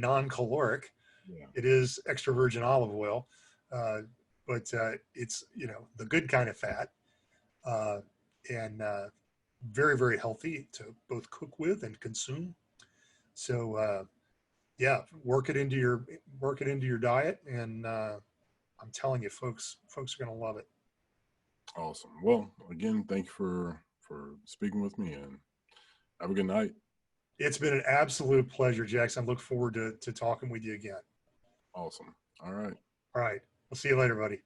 non-caloric. Yeah. It is extra virgin olive oil, but it's the good kind of fat, and very, very healthy to both cook with and consume. So yeah, work it into your diet, and I'm telling you, folks are going to love it. Awesome. Well, again, thank you for speaking with me, and have a good night. It's been an absolute pleasure, Jackson. I look forward to talking with you again. Awesome. All right. All right. We'll see you later, buddy.